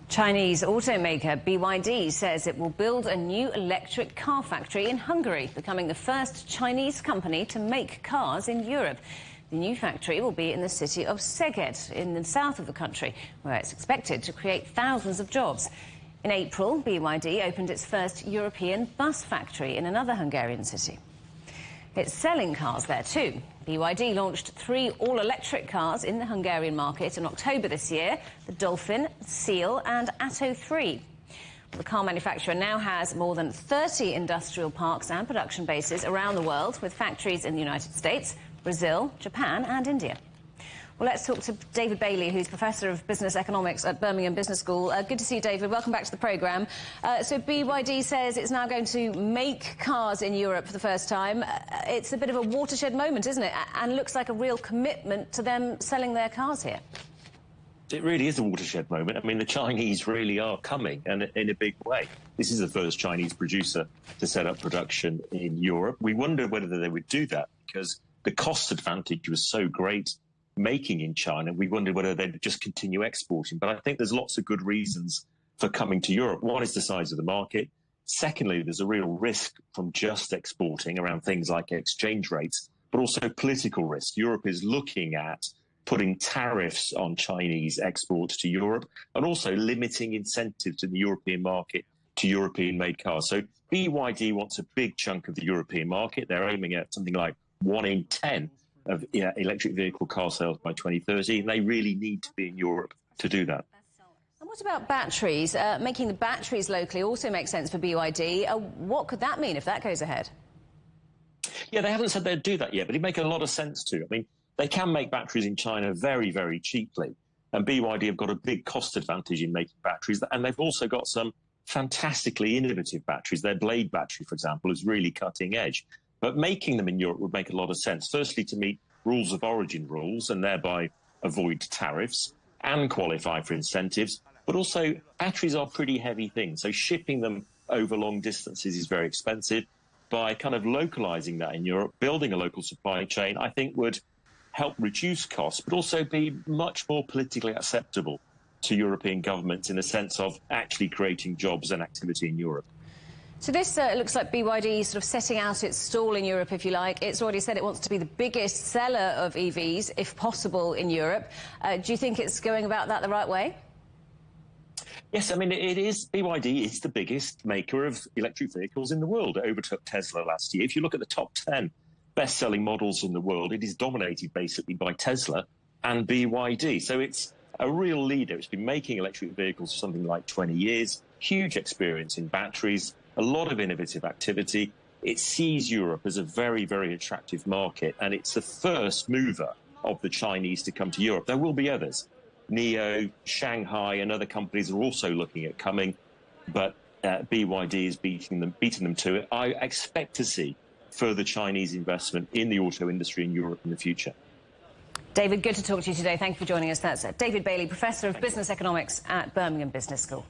Chinese automaker BYD says it will build a new electric car factory in Hungary, becoming the first Chinese company to make cars in Europe. The new factory will be in the city of Szeged, in the south of the country, where it's expected to create thousands of jobs. In April, BYD opened its first European bus factory in another Hungarian city. It's selling cars there too. BYD launched 3 all-electric cars in the Hungarian market in October this year: the Dolphin, Seal and Atto 3. The car manufacturer now has more than 30 industrial parks and production bases around the world, with factories in the United States, Brazil, Japan and India. Well, let's talk to David Bailey, who's Professor of Business Economics at Birmingham Business School. Good to see you, David. Welcome back to the programme. So BYD says it's now going to make cars in Europe for the first time. It's a bit of a watershed moment, isn't it? And looks like a real commitment to them selling their cars here. It really is a watershed moment. I mean, the Chinese really are coming, and in a big way. This is the first Chinese producer to set up production in Europe. We wondered whether they would do that because the cost advantage was so great making in China. We wondered whether they'd just continue exporting. But I think there's lots of good reasons for coming to Europe. One is the size of the market. Secondly, there's a real risk from just exporting around things like exchange rates, but also political risk. Europe is looking at putting tariffs on Chinese exports to Europe and also limiting incentives in the European market to European-made cars. So BYD wants a big chunk of the European market. They're aiming at something like 1 in 10 of electric vehicle car sales by 2030, and they really need to be in Europe to do that. And what about batteries? Making the batteries locally also makes sense for BYD. What could that mean if that goes ahead? Yeah, they haven't said they'd do that yet, but it makes a lot of sense to. I mean, they can make batteries in China very, very cheaply, and BYD have got a big cost advantage in making batteries, and they've also got some fantastically innovative batteries. Their Blade battery, for example, is really cutting edge. But making them in Europe would make a lot of sense. Firstly, to meet rules of origin rules and thereby avoid tariffs and qualify for incentives. But also, batteries are pretty heavy things. So shipping them over long distances is very expensive. By kind of localizing that in Europe, building a local supply chain, I think would help reduce costs, but also be much more politically acceptable to European governments in the sense of actually creating jobs and activity in Europe. So this looks like BYD sort of setting out its stall in Europe, if you like. It's already said it wants to be the biggest seller of EVs, if possible, in Europe. Do you think it's going about that the right way? Yes, I mean, it is. BYD is the biggest maker of electric vehicles in the world. It overtook Tesla last year. If you look at the top 10 best-selling models in the world, it is dominated basically by Tesla and BYD. So it's a real leader. It's been making electric vehicles for something like 20 years, huge experience in batteries, a lot of innovative activity. It sees Europe as a very, very attractive market, and it's the first mover of the Chinese to come to Europe. There will be others. NIO, Shanghai, and other companies are also looking at coming, but BYD is beating them to it. I expect to see further Chinese investment in the auto industry in Europe in the future. David, good to talk to you today. Thank you for joining us. That's David Bailey, Professor of Business Economics at Birmingham Business School.